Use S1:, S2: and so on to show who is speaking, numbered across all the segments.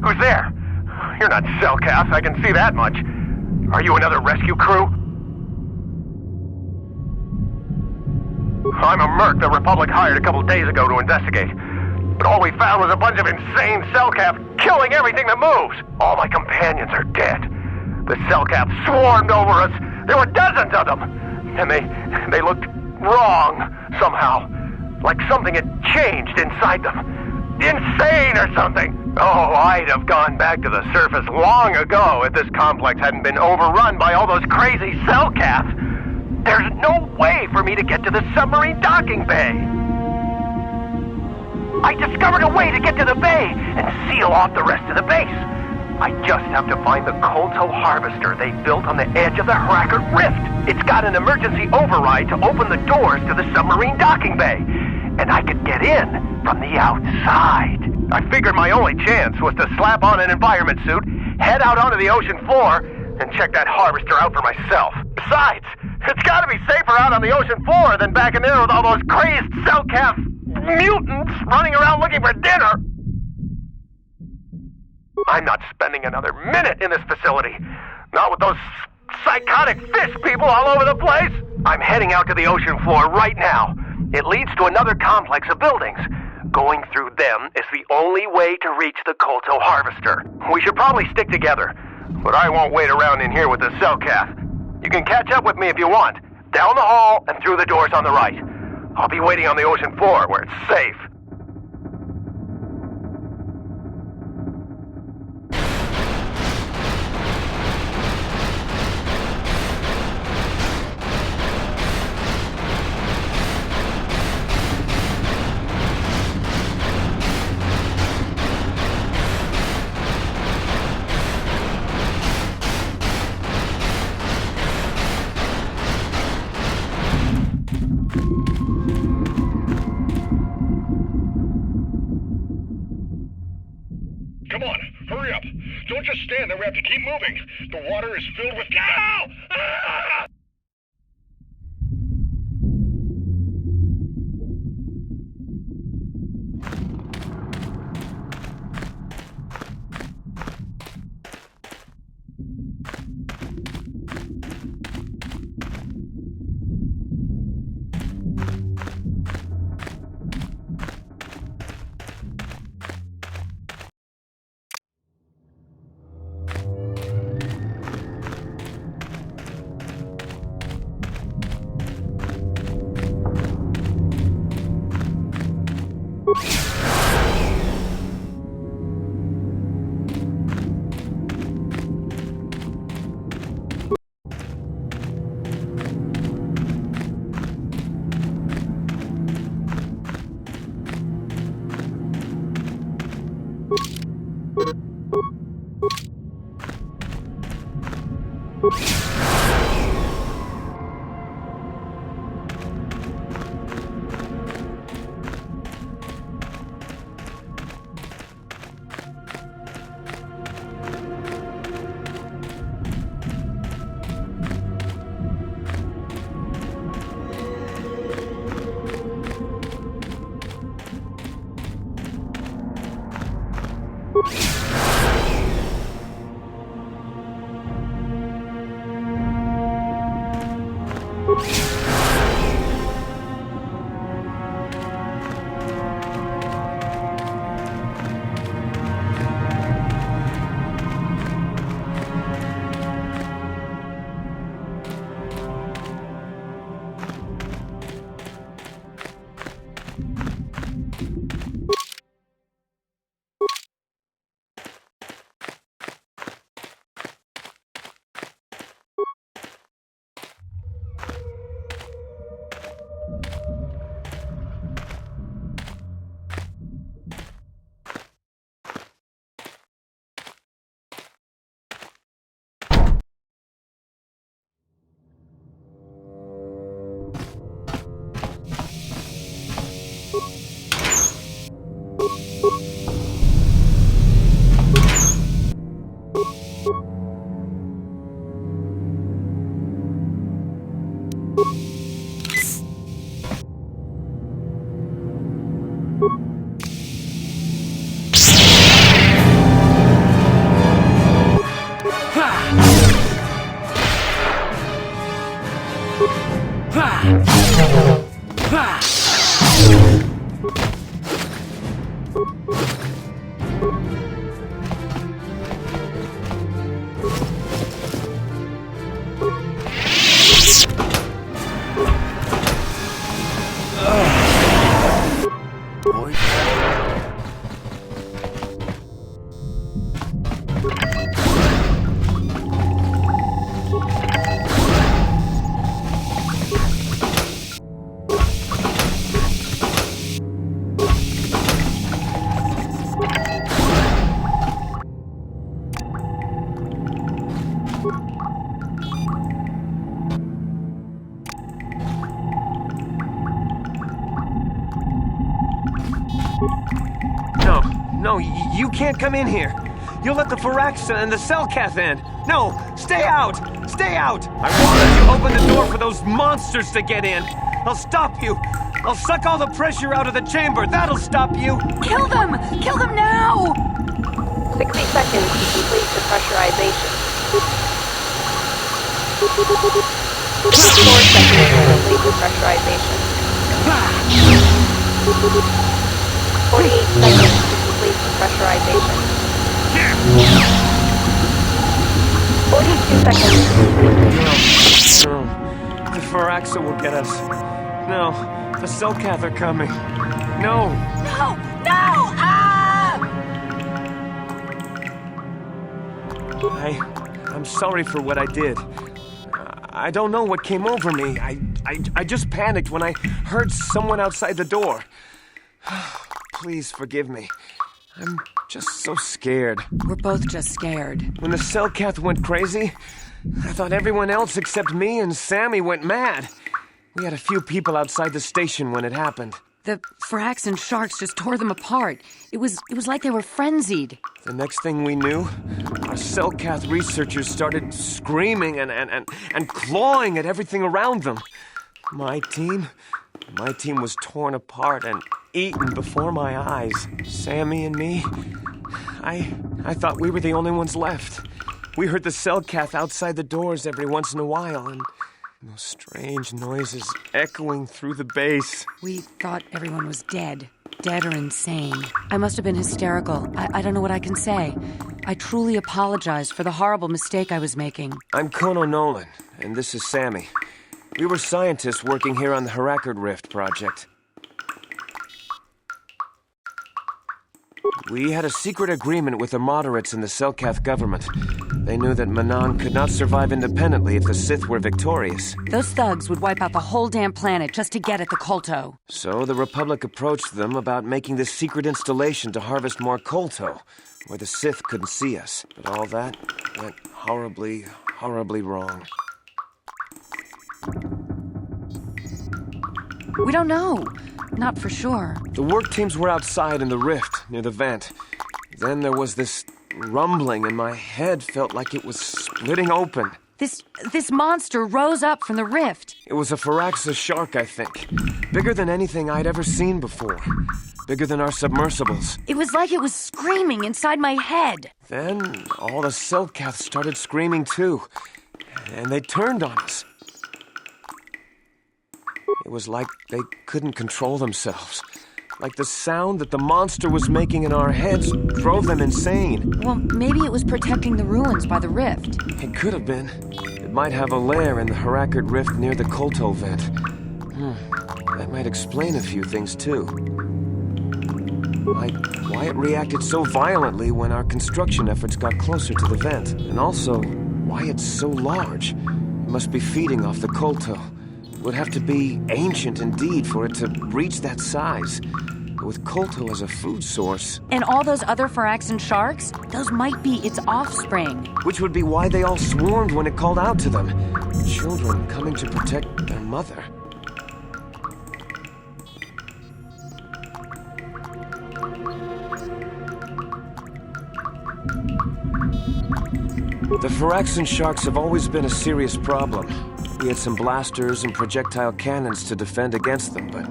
S1: Who's there? You're not Cellcath, I can see that much. Are you another rescue crew? I'm a merc the Republic hired a couple days ago to investigate. But all we found was a bunch of insane Cellcath killing everything that moves. All my companions are dead. The Cellcath swarmed over us. There were dozens of them. And they looked wrong somehow. Like something had changed inside them. Insane or something. Oh, I'd have gone back to the surface long ago if this complex hadn't been overrun by all those crazy Cellcaths. There's no way for me to get to the submarine docking bay. I discovered a way to get to the bay and seal off the rest of the base. I just have to find the KOTOR harvester they built on the edge of the Hackert Rift. It's got an emergency override to open the doors to the submarine docking bay. And I could get in from the outside. I figured my only chance was to slap on an environment suit, head out onto the ocean floor, and check that harvester out for myself. Besides, it's gotta be safer out on the ocean floor than back in there with all those crazed Cellcath mutants running around looking for dinner. I'm not spending another minute in this facility. Not with those psychotic fish people all over the place. I'm heading out to the ocean floor right now. It leads to another complex of buildings. Going through them is the only way to reach the KOTOR harvester. We should probably stick together, but I won't wait around in here with the Cellcath. You can catch up with me if you want. Down the hall and through the doors on the right. I'll be waiting on the ocean floor where it's safe.
S2: Come on, hurry up. Don't just stand there, we have to keep moving. The water is filled with... Ow! Ah!
S1: No, you can't come in here. You'll let the Firaxa and the Selkath in. No, stay out! Stay out! I wanted you to open the door for those monsters to get in. I'll stop you. I'll suck all the pressure out of the chamber. That'll stop you.
S3: Kill them! Kill them now!
S4: 60 seconds to complete the pressurization. 4 seconds to complete the pressurization. 48 seconds to complete the pressurization. 42 seconds to complete the
S1: No, the Firaxa will get us. No, the Selkath are coming. No.
S3: No! No! Ah!
S1: I'm sorry for what I did. I don't know what came over me. I just panicked when I heard someone outside the door. Please forgive me. I'm just so scared.
S3: We're both just scared.
S1: When the Selkath went crazy, I thought everyone else except me and Sammy went mad. We had a few people outside the station when it happened.
S3: The Firax and sharks just tore them apart. It was like they were frenzied.
S1: The next thing we knew, our Selkath researchers started screaming and clawing at everything around them. My team was torn apart and eaten before my eyes. Sammy and me, I thought we were the only ones left. We heard the Selkath outside the doors every once in a while, and those strange noises echoing through the base.
S3: We thought everyone was dead. Dead or insane. I must have been hysterical. I don't know what I can say. I truly apologize for the horrible mistake I was making.
S1: I'm Kono Nolan, and this is Sammy. We were scientists working here on the Harakard Rift project. We had a secret agreement with the moderates in the Selkath government. They knew that Manan could not survive independently if the Sith were victorious.
S3: Those thugs would wipe out the whole damn planet just to get at the Kolto.
S1: So the Republic approached them about making this secret installation to harvest more Kolto, where the Sith couldn't see us. But all that went horribly, horribly wrong.
S3: We don't know. Not for sure.
S1: The work teams were outside in the rift, near the vent. Then there was this rumbling, and my head felt like it was splitting open.
S3: This monster rose up from the rift.
S1: It was a Firaxa shark, I think. Bigger than anything I'd ever seen before. Bigger than our submersibles.
S3: It was like it was screaming inside my head.
S1: Then all the Selkath started screaming too. And they turned on us. It was like they couldn't control themselves. Like the sound that the monster was making in our heads drove them insane.
S3: Well, maybe it was protecting the ruins by the rift.
S1: It could have been. It might have a lair in the Harakard Rift near the Kolto vent. That might explain a few things too. Like why it reacted so violently when our construction efforts got closer to the vent. And also, why it's so large. It must be feeding off the Kolto. It would have to be ancient indeed for it to reach that size. But with Kolto as a food source...
S3: And all those other Firaxan sharks? Those might be its offspring.
S1: Which would be why they all swarmed when it called out to them. Children coming to protect their mother. The Firaxan sharks have always been a serious problem. We had some blasters and projectile cannons to defend against them, but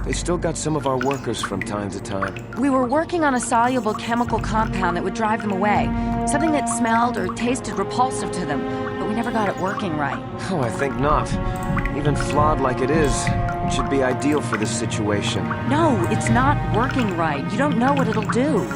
S1: they still got some of our workers from time to time.
S3: We were working on a soluble chemical compound that would drive them away. Something that smelled or tasted repulsive to them, but we never got it working right.
S1: Oh, I think not. Even flawed like it is,
S5: should be ideal for this situation.
S3: No, it's not working right. You don't know what it'll do.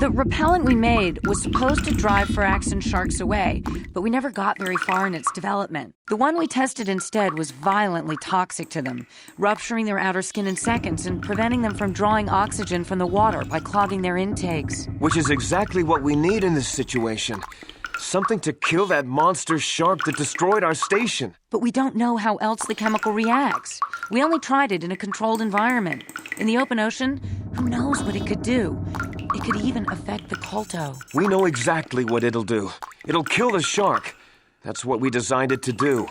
S3: The repellent we made was supposed to drive Firaxan sharks away, but we never got very far in its development. The one we tested instead was violently toxic to them, rupturing their outer skin in seconds and preventing them from drawing oxygen from the water by clogging their intakes.
S5: Which is exactly what we need in this situation. Something to kill that monster shark that destroyed our station.
S3: But we don't know how else the chemical reacts. We only tried it in a controlled environment. In the open ocean, who knows what it could do? It could even affect the Kolto.
S5: We know exactly what it'll do. It'll kill the shark. That's what we designed it to do.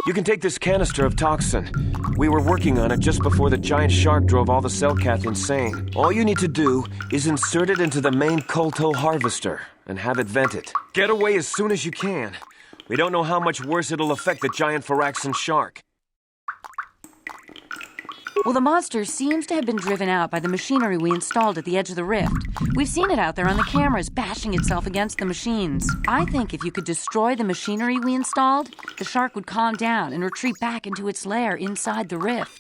S5: You can take this canister of toxin. We were working on it just before the giant shark drove all the Cellcath insane. All you need to do is insert it into the main Kolto harvester and have it vented. Get away as soon as you can. We don't know how much worse it'll affect the giant Firaxan shark.
S3: Well, the monster seems to have been driven out by the machinery we installed at the edge of the rift. We've seen it out there on the cameras, bashing itself against the machines. I think if you could destroy the machinery we installed, the shark would calm down and retreat back into its lair inside the rift.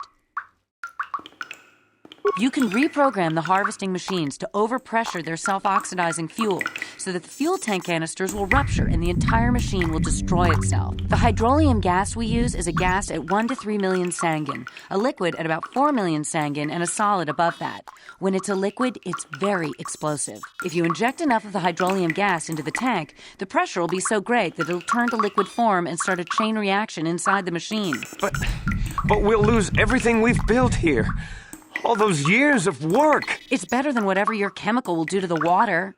S3: You can reprogram the harvesting machines to overpressure their self-oxidizing fuel so that the fuel tank canisters will rupture and the entire machine will destroy itself. The hydrolium gas we use is a gas at 1 to 3 million sangin, a liquid at about 4 million sangin, and a solid above that. When it's a liquid, it's very explosive. If you inject enough of the hydrolium gas into the tank, the pressure will be so great that it'll turn to liquid form and start a chain reaction inside the machine.
S5: But we'll lose everything we've built here. All those years of work!
S3: It's better than whatever your chemical will do to the water.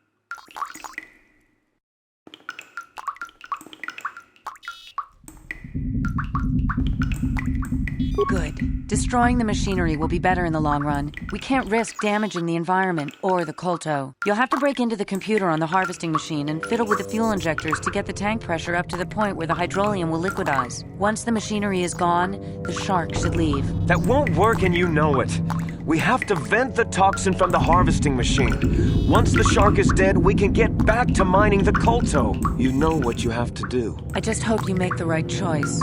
S3: Good. Destroying the machinery will be better in the long run. We can't risk damaging the environment or the Kolto. You'll have to break into the computer on the harvesting machine and fiddle with the fuel injectors to get the tank pressure up to the point where the hydrolium will liquidize. Once the machinery is gone, the shark should leave.
S5: That won't work and you know it. We have to vent the toxin from the harvesting machine. Once the shark is dead, we can get back to mining the Kolto. You know what you have to do.
S3: I just hope you make the right choice.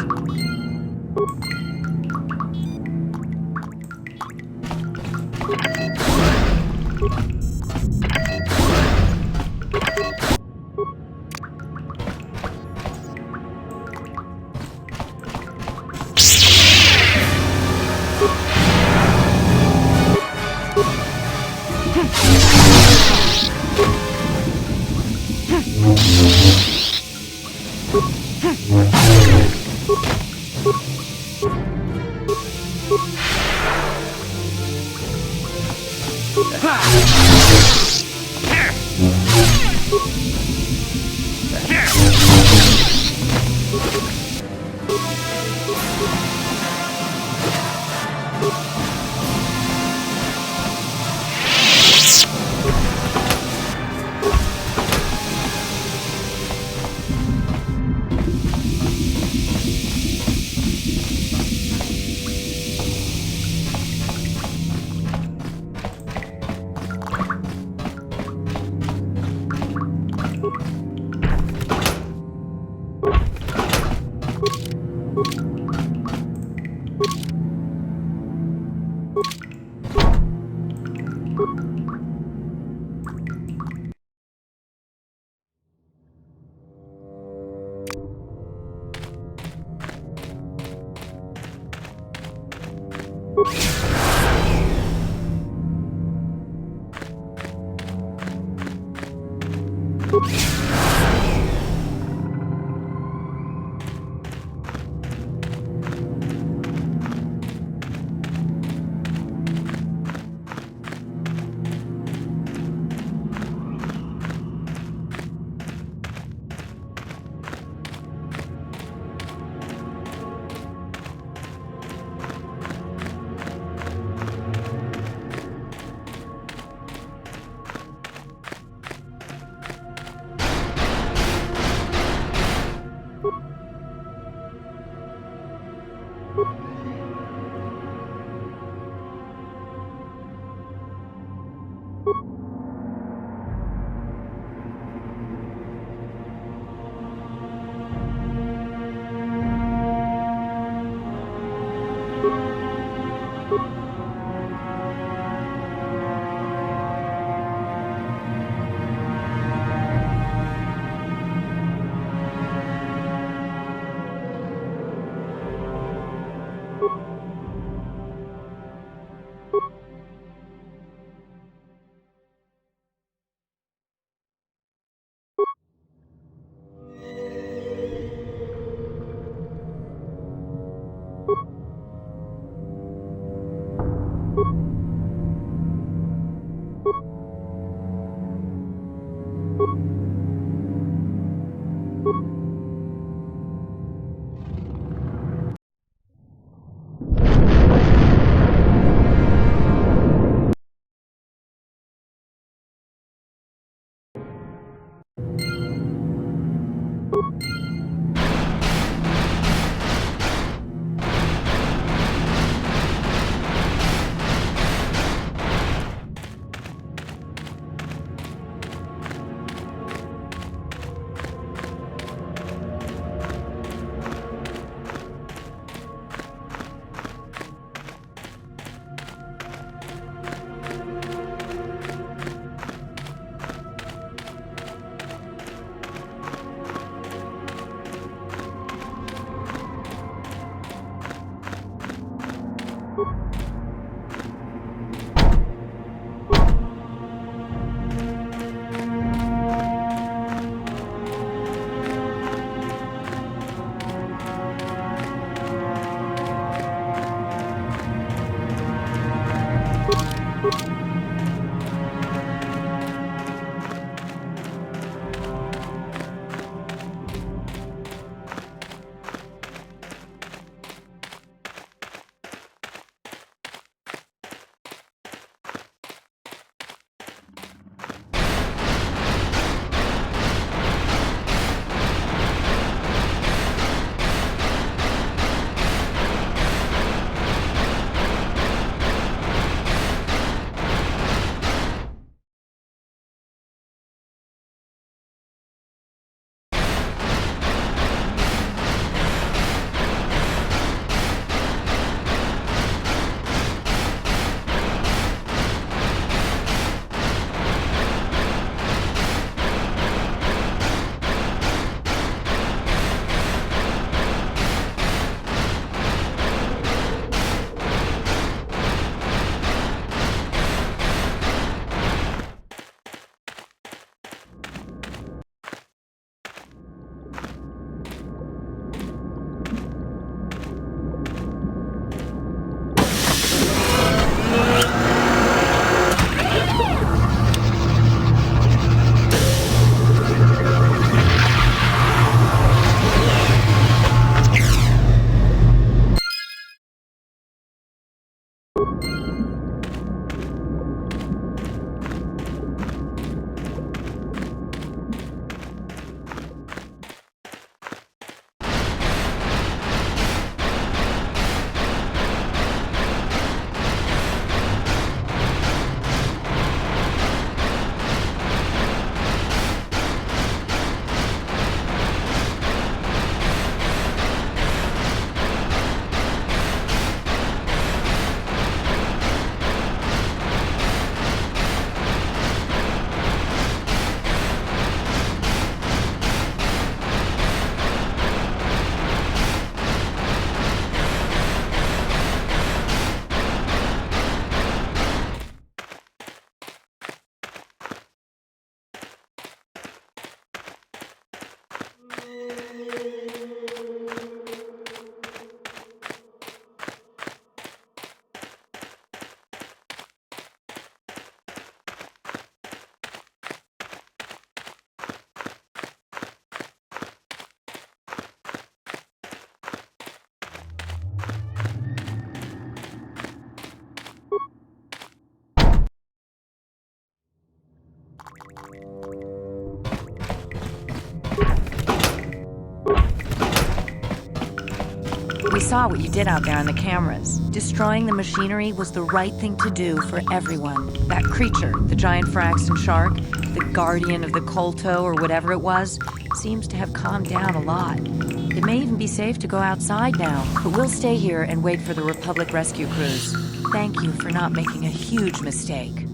S3: We saw what you did out there on the cameras. Destroying the machinery was the right thing to do for everyone. That creature, the giant Fraxton shark, the guardian of the KOTOR or whatever it was, seems to have calmed down a lot. It may even be safe to go outside now, but we'll stay here and wait for the Republic rescue crews. Thank you for not making a huge mistake.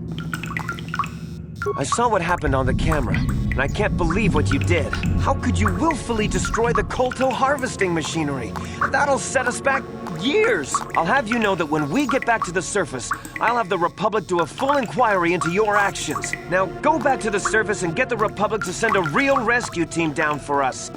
S5: I saw what happened on the camera, and I can't believe what you did. How could you willfully destroy the KOTOR harvesting machinery? That'll set us back years. I'll have you know that when we get back to the surface, I'll have the Republic do a full inquiry into your actions. Now go back to the surface and get the Republic to send a real rescue team down for us.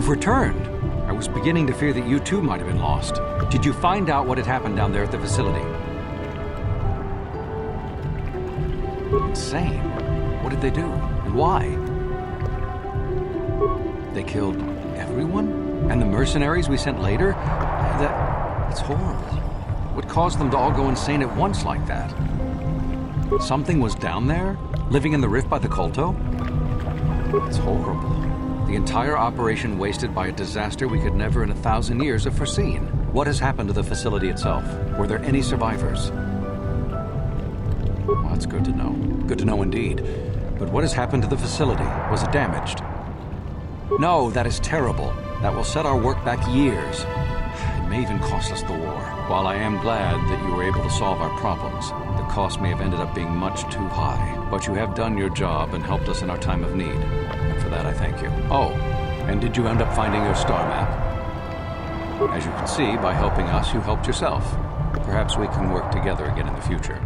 S6: You've returned. I was beginning to fear that you too might have been lost. Did you find out what had happened down there at the facility? Insane. What did they do? And why? They killed everyone? And the mercenaries we sent later? That's horrible. What caused them to all go insane at once like that? Something was down there? Living in the rift by the Kolto? It's horrible. The entire operation wasted by a disaster we could never in 1,000 years have foreseen. What has happened to the facility itself? Were there any survivors? Well, that's good to know. Good to know indeed. But what has happened to the facility? Was it damaged? No, that is terrible. That will set our work back years. It may even cost us the war. While I am glad that you were able to solve our problems, the cost may have ended up being much too high. But you have done your job and helped us in our time of need. And for that, I thank you. Oh, and did you end up finding your star map? As you can see, by helping us, you helped yourself. Perhaps we can work together again in the future.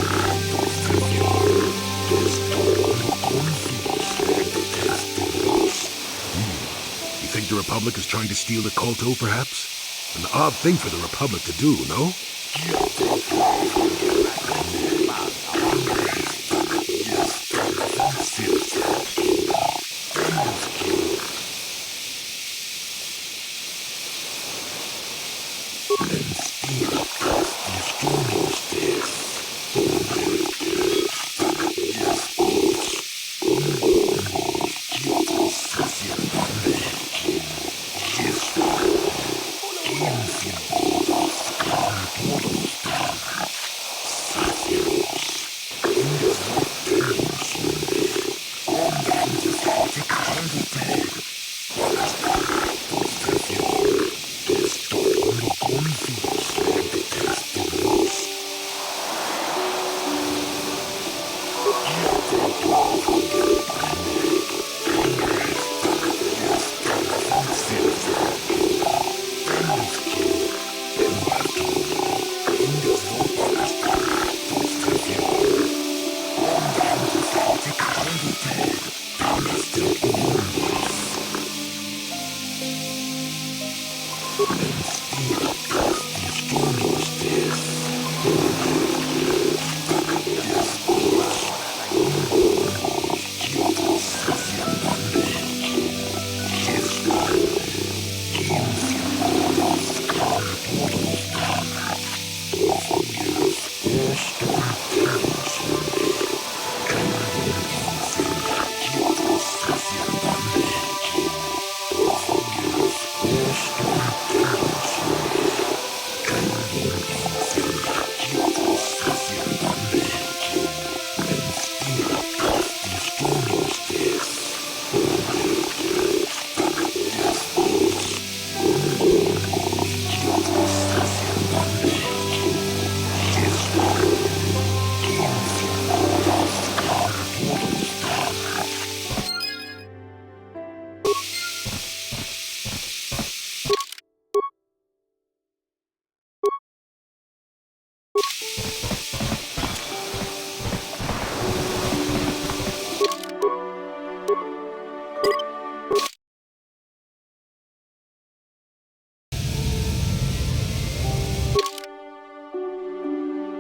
S7: You think the Republic is trying to steal the KOTOR, perhaps? An odd thing for the Republic to do, no?